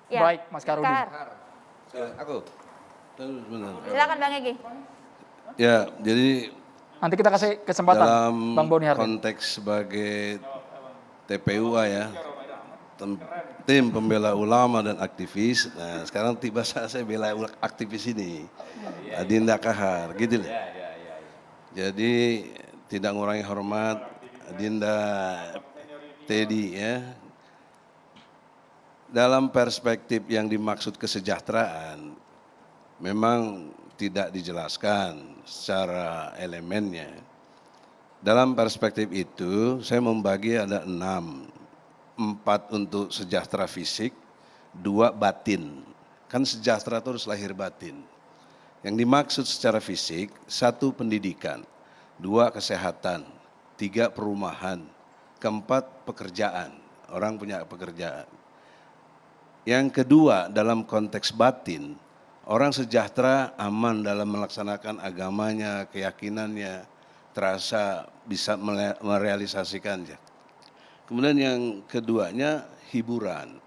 Ya. Baik, Mas Karudin. Aku. Silakan Bang Egy. Ya, jadi Nanti kita kasih kesempatan dalam Bang Boni Hardin. konteks sebagai TPUA ya, tim pembela ulama dan aktivis. Nah, sekarang tiba saya bela aktivis ini, Adinda Kahar, gitu loh. Jadi tidak mengurangi hormat Adinda Teddy ya. Dalam perspektif yang dimaksud kesejahteraan, memang tidak dijelaskan secara elemennya. Dalam perspektif itu, saya membagi ada 6. 4 untuk sejahtera fisik, 2 batin. Kan sejahtera itu harus lahir batin. Yang dimaksud secara fisik, 1 pendidikan, 2 kesehatan, 3 perumahan, 4 pekerjaan, orang punya pekerjaan. Yang kedua dalam konteks batin, orang sejahtera aman dalam melaksanakan agamanya, keyakinannya, terasa bisa merealisasikannya. Kemudian yang keduanya hiburan.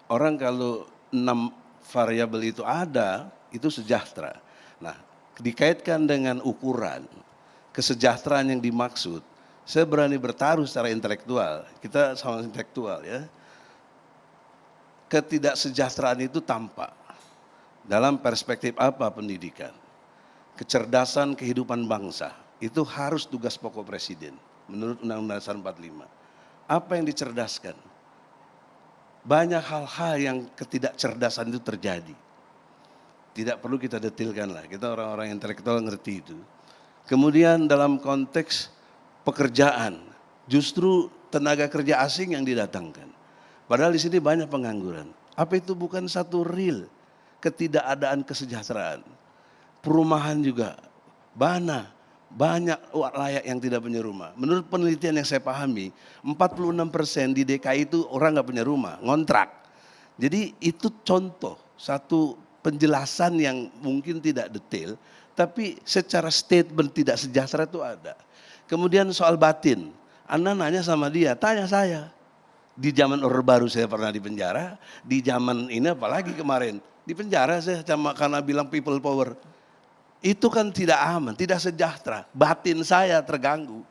Orang kalau 6 variabel itu ada, itu sejahtera. Nah, dikaitkan dengan ukuran kesejahteraan yang dimaksud, saya berani bertaruh secara intelektual, kita sama intelektual ya. Ketidaksejahteraan itu tampak dalam perspektif apa pendidikan. Kecerdasan kehidupan bangsa itu harus tugas pokok presiden menurut Undang-Undang Dasar 45. Apa yang dicerdaskan? Banyak hal-hal yang ketidakcerdasan itu terjadi. Tidak perlu kita detilkan lah, kita orang-orang intelektual ngerti itu. Kemudian dalam konteks pekerjaan, justru tenaga kerja asing yang didatangkan. Padahal di sini banyak pengangguran. Apa itu bukan satu real ketidakadaan kesejahteraan? Perumahan juga banyak layak yang tidak punya rumah. Menurut penelitian yang saya pahami, 46% di DKI itu orang nggak punya rumah, ngontrak. Jadi itu contoh satu penjelasan yang mungkin tidak detail, tapi secara statement tidak sejahtera itu ada. Kemudian soal batin, Anda nanya sama dia, tanya saya. Di zaman Orde Baru saya pernah di penjara, di zaman ini apalagi kemarin, di penjara saya karena bilang people power. Itu kan tidak aman, tidak sejahtera. Batin saya terganggu,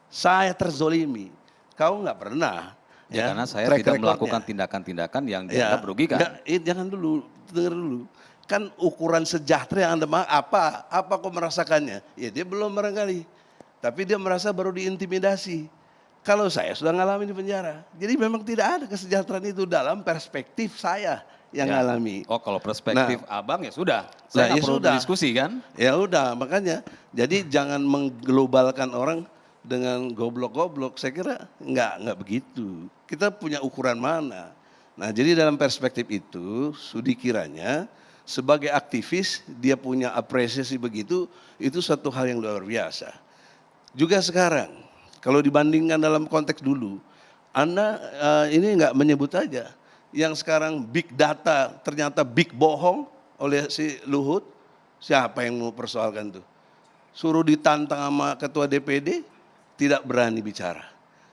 saya terzolimi. Kau nggak pernah. Ya, karena saya tidak melakukan tindakan-tindakan yang dianggap merugikan. Jangan dulu, dengar dulu. Kan ukuran sejahtera yang Anda apa kok merasakannya? Ya dia belum barangkali, tapi dia merasa baru diintimidasi. Kalau saya sudah ngalamin di penjara. Jadi memang tidak ada kesejahteraan itu dalam perspektif saya yang ngalami. Oh kalau perspektif abang ya sudah. Saya nggak perlu diskusi kan? Ya udah makanya. Jadi jangan mengglobalkan orang dengan goblok-goblok. Saya kira nggak begitu. Kita punya ukuran mana. Nah jadi dalam perspektif itu Sudi kiranya sebagai aktivis dia punya apresiasi begitu. Itu satu hal yang luar biasa. Juga sekarang. Kalau dibandingkan dalam konteks dulu, Anda ini nggak menyebut aja. Yang sekarang big data ternyata big bohong oleh si Luhut, siapa yang mau persoalkan tuh? Suruh ditantang sama ketua DPD, tidak berani bicara.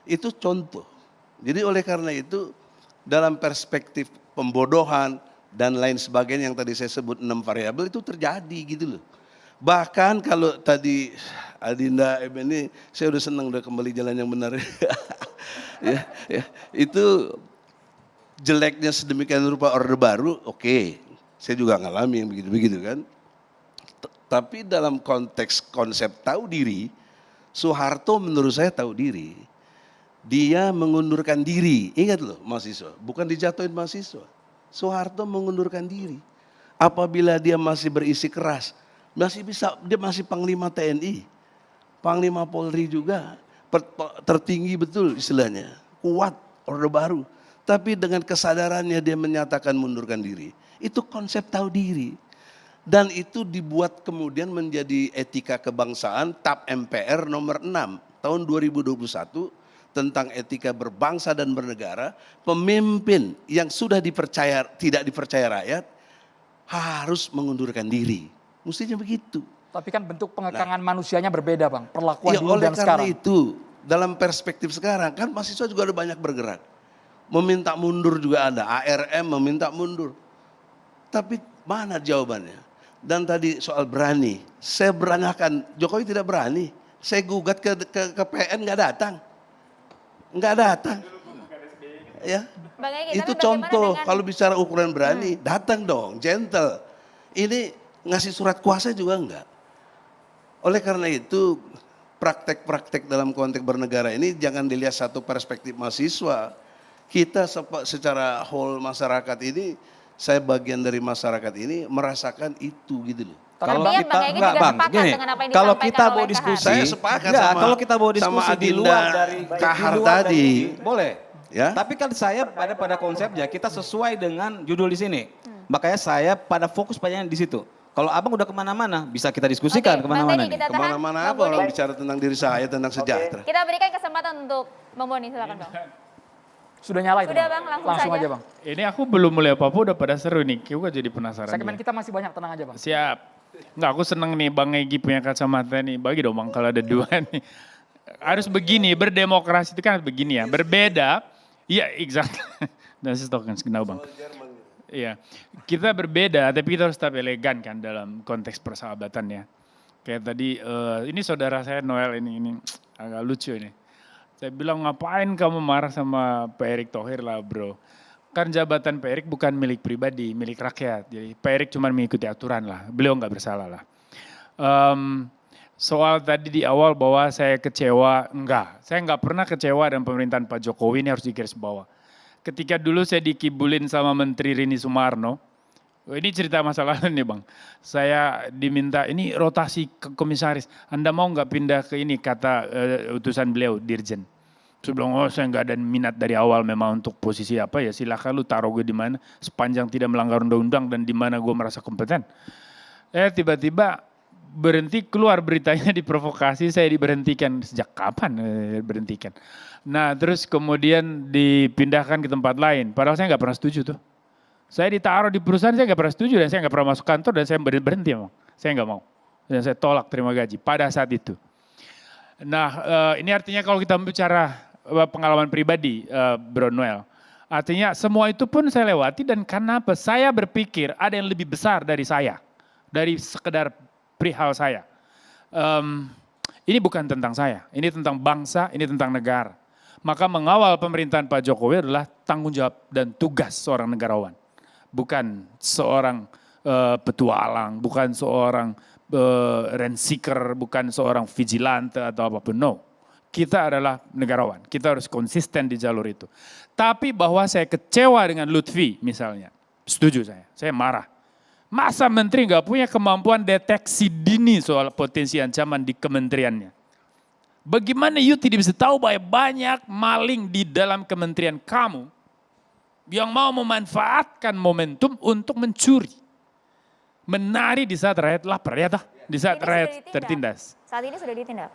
Itu contoh. Jadi oleh karena itu dalam perspektif pembodohan dan lain sebagainya yang tadi saya sebut 6 variabel itu terjadi gitu loh. Bahkan kalau tadi Adinda ini saya udah senang udah kembali jalan yang benar. ya, itu jeleknya sedemikian rupa Orde Baru, oke. Saya juga ngalami yang begitu-begitu kan. Tapi dalam konteks konsep tahu diri, Soeharto menurut saya tahu diri. Dia mengundurkan diri, ingat loh mahasiswa, bukan dijatuhin mahasiswa. Soeharto mengundurkan diri. Apabila dia masih berisi keras, masih bisa, dia masih Panglima TNI, Panglima Polri juga, tertinggi betul istilahnya, kuat Orde Baru. Tapi dengan kesadarannya dia menyatakan mundurkan diri. Itu konsep tahu diri. Dan itu dibuat kemudian menjadi etika kebangsaan TAP MPR nomor 6 tahun 2021 tentang etika berbangsa dan bernegara. Pemimpin yang sudah tidak dipercaya rakyat harus mengundurkan diri. Mestinya begitu. Tapi kan bentuk pengekangan manusianya berbeda Bang. Perlakuan dulu dan sekarang. Oleh karena itu dalam perspektif sekarang kan mahasiswa juga ada banyak bergerak. meminta mundur juga ada, ARM meminta mundur. Tapi mana jawabannya? Dan tadi soal berani, saya beranakan, Jokowi tidak berani. Saya gugat ke PN nggak datang. Ya, Bang Egy, itu tapi bagaimana contoh dengan- kalau bicara ukuran berani, datang dong, gentle. Ini ngasih surat kuasa juga enggak. Oleh karena itu, praktek-praktek dalam konteks bernegara ini jangan dilihat satu perspektif mahasiswa. Kita secara whole masyarakat ini, saya bagian dari masyarakat ini merasakan itu gitu loh. Kalau Bang Egy juga sepakat dengan apa yang kalau disampaikan kita mau oleh diskusi, Saya sepakat enggak, sama- kalau kita mau sama diskusi di Adinda luar dari Kahar di luar tadi. boleh. Ya. Tapi kan saya pada konsepnya kita sesuai dengan judul di sini. Makanya saya pada fokus pada di situ. Kalau abang udah kemana-mana, bisa kita diskusikan Oke, kemana-mana Bang Teddy, nih. kita tahan. Kemana-mana Bang apa orang Boni. bicara tentang diri saya, tentang sejahtera. Kita berikan kesempatan untuk Bang Boni, silakan Bang. Sudah nyala itu Sudah, Bang, langsung saja. aja Bang. Ini aku belum mulai apa-apa udah pada seru nih. Aku jadi penasaran. Segmen nih. kita masih banyak, tenang aja Bang. Siap. Enggak, aku seneng nih Bang Egy punya kacamata nih. Bagi dong Bang kalau ada dua nih. Harus begini, berdemokrasi itu kan harus begini ya. Berbeda, iya exactly. Dan saya kan genau Bang. Iya, kita berbeda tapi kita harus tetap elegan kan dalam konteks persahabatan ya. Kayak tadi, ini saudara saya Noel ini agak lucu ini. Saya bilang ngapain kamu marah sama Pak Erick Thohir lah bro. Kan jabatan Pak Erick bukan milik pribadi, milik rakyat. Jadi Pak Erick cuma mengikuti aturan lah, beliau nggak bersalah lah. Soal tadi di awal bahwa saya kecewa, enggak. Saya nggak pernah kecewa dengan pemerintahan Pak Jokowi, ini harus digarisbawahi. Ketika dulu saya dikibulin sama Menteri Rini Sumarno, ini cerita masa lalu nih Bang. Saya diminta, ini rotasi ke komisaris, Anda mau nggak pindah ke ini, kata utusan beliau, Dirjen. Saya bilang, oh saya nggak ada minat dari awal memang untuk posisi apa ya, silakan lu taruh gue di mana, sepanjang tidak melanggar undang-undang dan di mana gue merasa kompeten. Tiba-tiba berhenti, keluar beritanya diprovokasi, saya diberhentikan. Sejak kapan berhentikan? Nah terus kemudian dipindahkan ke tempat lain, padahal saya nggak pernah setuju tuh. Saya ditaruh di perusahaan, saya nggak pernah setuju dan saya nggak pernah masuk kantor dan saya berhenti emang. Saya nggak mau. Dan saya tolak terima gaji pada saat itu. Nah ini artinya kalau kita bicara pengalaman pribadi Bro Noel. Artinya semua itu pun saya lewati dan karena apa? Saya berpikir ada yang lebih besar dari saya. Dari sekedar perihal saya. Ini bukan tentang saya, ini tentang bangsa, ini tentang negara. Maka mengawal pemerintahan Pak Jokowi adalah tanggung jawab dan tugas seorang negarawan. Bukan seorang petualang, bukan seorang rent seeker, bukan seorang vigilante atau apapun. No, kita adalah negarawan, kita harus konsisten di jalur itu. Tapi bahwa saya kecewa dengan Lutfi misalnya, setuju saya marah. Masa menteri nggak punya kemampuan deteksi dini soal potensi ancaman di kementeriannya? Bagaimana you tidak bisa tahu bahwa banyak maling di dalam kementerian kamu yang mau memanfaatkan momentum untuk mencuri. Menari di saat rakyat lapar, ya toh? Di saat Ini rakyat sudah ditindak. tertindas. Saat ini sudah ditindak.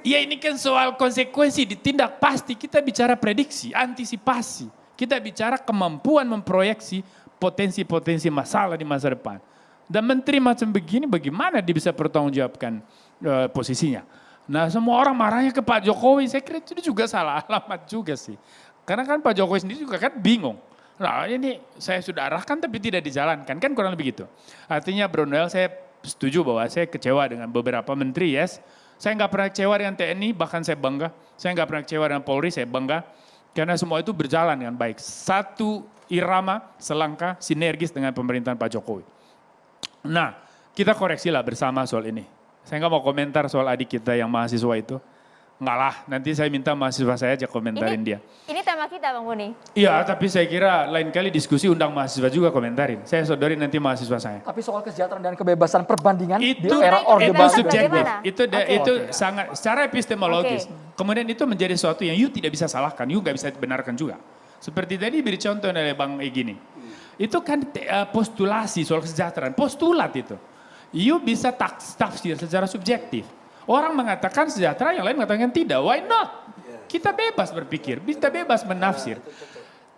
Ya ini kan soal konsekuensi ditindak pasti. Kita bicara prediksi, antisipasi. Kita bicara kemampuan memproyeksi potensi-potensi masalah di masa depan. Dan menteri macam begini bagaimana dia bisa pertanggungjawabkan posisinya. Nah semua orang marahnya ke Pak Jokowi, saya kira itu juga salah alamat juga sih. Karena kan Pak Jokowi sendiri juga kan bingung. Nah ini saya sudah arahkan tapi tidak dijalankan, kan kurang lebih gitu. Artinya Bro Noel saya setuju bahwa saya kecewa dengan beberapa menteri, yes. Saya nggak pernah kecewa dengan TNI, bahkan saya bangga. Saya nggak pernah kecewa dengan Polri, saya bangga. Karena semua itu berjalan dengan baik. Satu irama, selangkah, sinergis dengan pemerintahan Pak Jokowi. Nah, kita koreksilah bersama soal ini. Saya nggak mau komentar soal adik kita yang mahasiswa itu. Enggak lah, nanti saya minta mahasiswa saya aja komentarin dia. Ini tema kita Bang Boni. Iya, tapi saya kira lain kali diskusi undang mahasiswa juga komentarin. Saya sodorin nanti mahasiswa saya. Tapi soal kesejahteraan dan kebebasan perbandingan di Itu era Orde itu Baru. subjektif. bagaimana? Itu sangat secara epistemologis. Kemudian itu menjadi sesuatu yang you tidak bisa salahkan, you nggak bisa benarkan juga. Seperti tadi beri contoh oleh Bang Egy nih. Itu kan postulasi soal kesejahteraan, postulat itu. You bisa tafsir secara subjektif. Orang mengatakan sejahtera, yang lain mengatakan tidak. Why not? Kita bebas berpikir, kita bebas menafsir.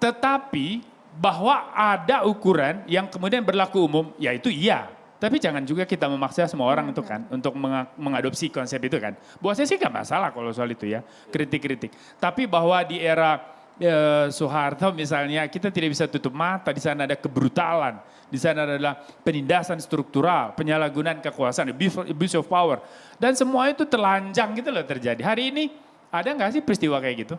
Tetapi bahwa ada ukuran yang kemudian berlaku umum, yaitu iya. Tapi jangan juga kita memaksa semua orang itu kan untuk mengadopsi konsep itu kan. Buat saya sih gak masalah kalau soal itu ya, kritik-kritik. Tapi bahwa di era Soeharto misalnya, kita tidak bisa tutup mata, di sana ada kebrutalan, di sana adalah penindasan struktural, penyalahgunaan kekuasaan, abuse of power. Dan semua itu telanjang gitu loh terjadi. Hari ini ada nggak sih peristiwa kayak gitu?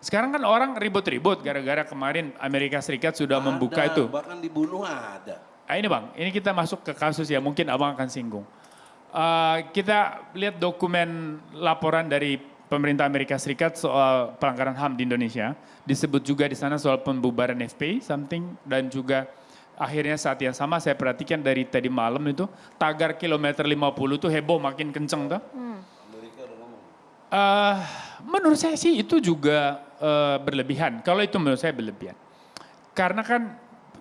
Sekarang kan orang ribut-ribut gara-gara kemarin Amerika Serikat sudah membuka itu. Bahkan dibunuh ada. Ini Bang, ini kita masuk ke kasus ya mungkin Abang akan singgung. Kita lihat dokumen laporan dari pemerintah Amerika Serikat soal pelanggaran HAM di Indonesia. Disebut juga di sana soal pembubaran FPI, something, dan juga akhirnya saat yang sama saya perhatikan dari tadi malam itu tagar kilometer 50 tuh heboh makin kenceng tuh. Menurut saya sih itu juga berlebihan. Kalau itu menurut saya berlebihan. Karena kan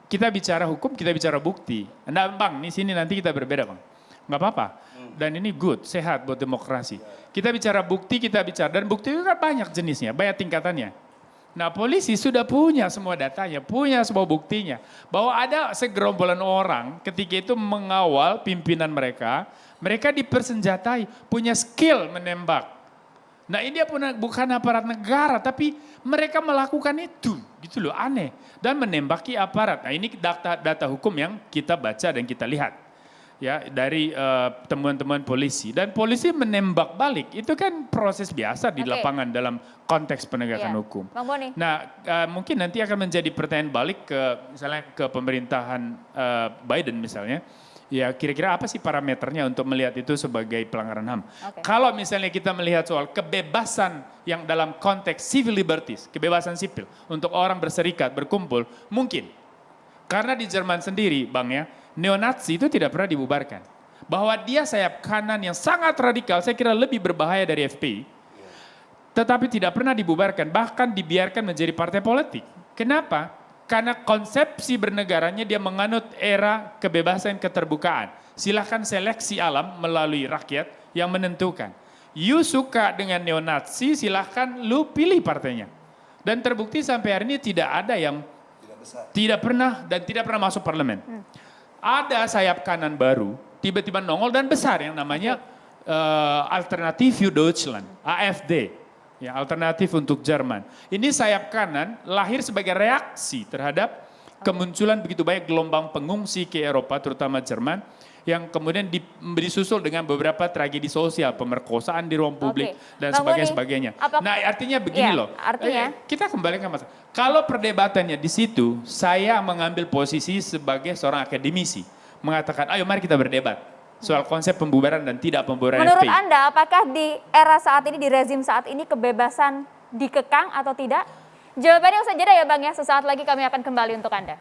kita bicara hukum, kita bicara bukti. Nah Bang, di sini nanti kita berbeda Bang. Nggak apa-apa. Dan ini good, sehat buat demokrasi. Kita bicara bukti, kita bicara. Dan bukti itu kan banyak jenisnya, banyak tingkatannya. Nah polisi sudah punya semua datanya, punya semua buktinya. Bahwa ada segerombolan orang ketika itu mengawal pimpinan mereka dipersenjatai, punya skill menembak. Nah ini dia bukan aparat negara, tapi mereka melakukan itu, gitu loh, aneh. Dan menembaki aparat. Nah ini data hukum yang kita baca dan kita lihat. Ya dari temuan-temuan polisi. Dan polisi menembak balik, itu kan proses biasa di lapangan dalam konteks penegakan hukum. Bang Boni. Nah mungkin nanti akan menjadi pertanyaan balik ke misalnya ke pemerintahan Biden misalnya. Ya kira-kira apa sih parameternya untuk melihat itu sebagai pelanggaran HAM. Kalau misalnya kita melihat soal kebebasan yang dalam konteks civil liberties, kebebasan sipil untuk orang berserikat, berkumpul, mungkin. Karena di Jerman sendiri Bang ya, neonazi itu tidak pernah dibubarkan. Bahwa dia sayap kanan yang sangat radikal, saya kira lebih berbahaya dari FPI. Tetapi tidak pernah dibubarkan, bahkan dibiarkan menjadi partai politik. Kenapa? Karena konsepsi bernegaranya dia menganut era kebebasan keterbukaan. Silahkan seleksi alam melalui rakyat yang menentukan. You suka dengan neonazi, silahkan lu pilih partainya. Dan terbukti sampai hari ini tidak ada yang tidak pernah dan tidak pernah masuk parlemen. Ada sayap kanan baru, tiba-tiba nongol dan besar yang namanya Alternative für Deutschland, AfD. Ya, alternatif untuk Jerman. Ini sayap kanan lahir sebagai reaksi terhadap kemunculan begitu banyak gelombang pengungsi ke Eropa, terutama Jerman, yang kemudian disusul dengan beberapa tragedi sosial, pemerkosaan di ruang publik, dan sebagainya. Nah artinya begini loh, kita kembali ke masalah. Kalau perdebatannya di situ, saya mengambil posisi sebagai seorang akademisi, mengatakan ayo mari kita berdebat. Soal konsep pembubaran dan tidak pembubaran Menurut FPI. Anda, apakah di era saat ini, di rezim saat ini, kebebasan dikekang atau tidak? Jawabannya usai jeda ya Bang ya, sesaat lagi kami akan kembali untuk Anda.